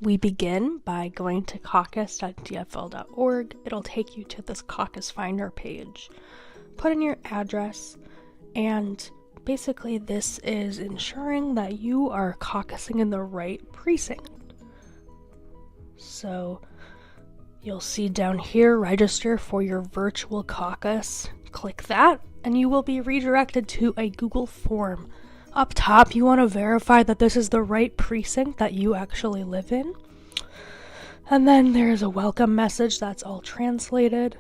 We begin by going to caucus.dfl.org. It'll take you to this caucus finder page. Put in your address, and basically this is ensuring that you are caucusing in the right precinct. So you'll see down here, register for your virtual caucus. Click that, and you will be redirected to a Google form. Up top, you want to verify that this is the right precinct that you actually live in. And then there's a welcome message that's all translated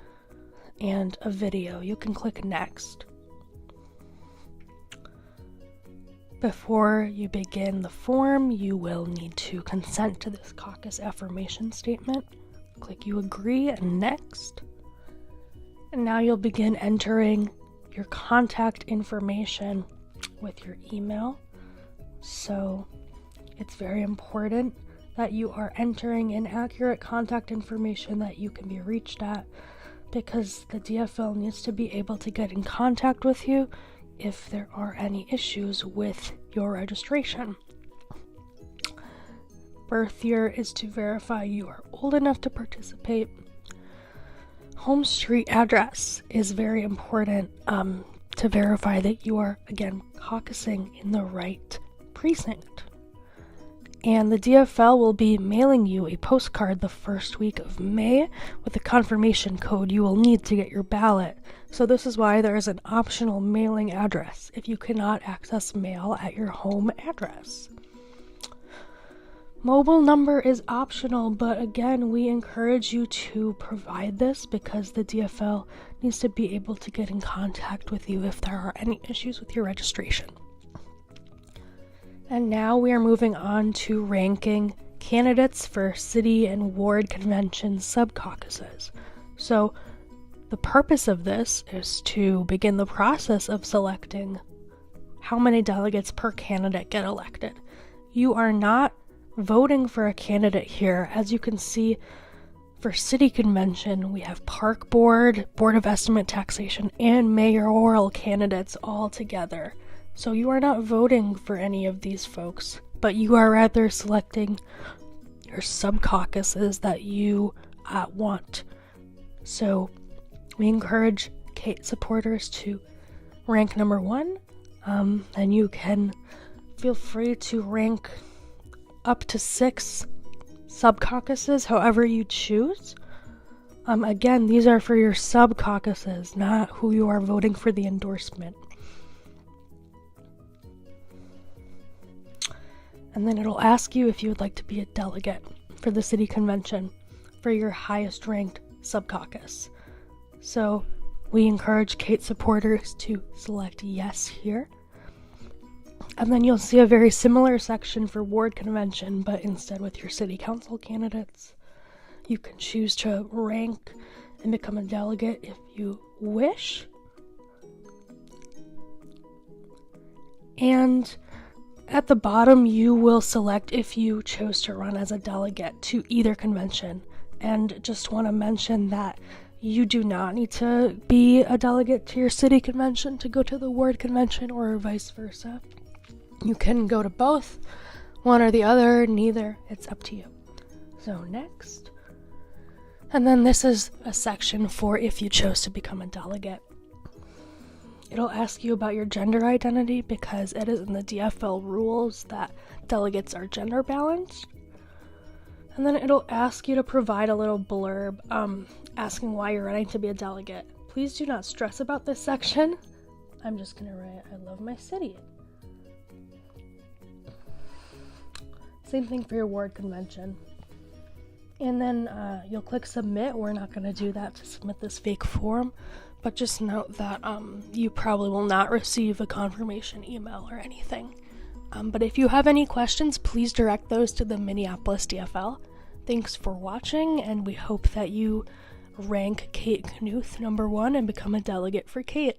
and a video. You can click next. Before you begin the form, you will need to consent to this caucus affirmation statement. Click you agree and next. And now you'll begin entering your contact information with your email. So it's very important that you are entering in accurate contact information that you can be reached at, because the DFL needs to be able to get in contact with you if there are any issues with your registration. Birth year is to verify you are old enough to participate. Home street address is very important to verify that you are, again, caucusing in the right precinct. And the DFL will be mailing you a postcard the first week of May with a confirmation code you will need to get your ballot. So this is why there is an optional mailing address if you cannot access mail at your home address. Mobile number is optional, but again, we encourage you to provide this because the DFL needs to be able to get in contact with you if there are any issues with your registration. And now we are moving on to ranking candidates for city and ward convention sub-caucuses. So the purpose of this is to begin the process of selecting how many delegates per candidate get elected. You are not voting for a candidate here. As you can see, for city convention, we have park board, board of estimate taxation, and mayoral candidates all together. So you are not voting for any of these folks, but you are rather selecting your sub-caucuses that you want. So we encourage Kate supporters to rank number 1, and you can feel free to rank up to 6 sub-caucuses, however you choose. Again, these are for your sub-caucuses, not who you are voting for the endorsement. And then it'll ask you if you would like to be a delegate for the city convention for your highest ranked sub-caucus. So we encourage Kate supporters to select yes here. And then you'll see a very similar section for ward convention, but instead with your city council candidates. You can choose to rank and become a delegate if you wish. And at the bottom, you will select if you chose to run as a delegate to either convention. And just want to mention that you do not need to be a delegate to your city convention to go to the ward convention, or vice versa. You can go to both, one or the other, neither. It's up to you. So next. And then this is a section for if you chose to become a delegate. It'll ask you about your gender identity because it is in the DFL rules that delegates are gender balanced. And then it'll ask you to provide a little blurb asking why you're running to be a delegate. Please do not stress about this section. I'm just going to write, I love my city. Same thing for your ward convention. And then you'll click submit. We're not going to do that to submit this fake form, but just note that you probably will not receive a confirmation email or anything. But if you have any questions, please direct those to the Minneapolis DFL. Thanks for watching, and we hope that you rank Kate Knuth number 1 and become a delegate for Kate.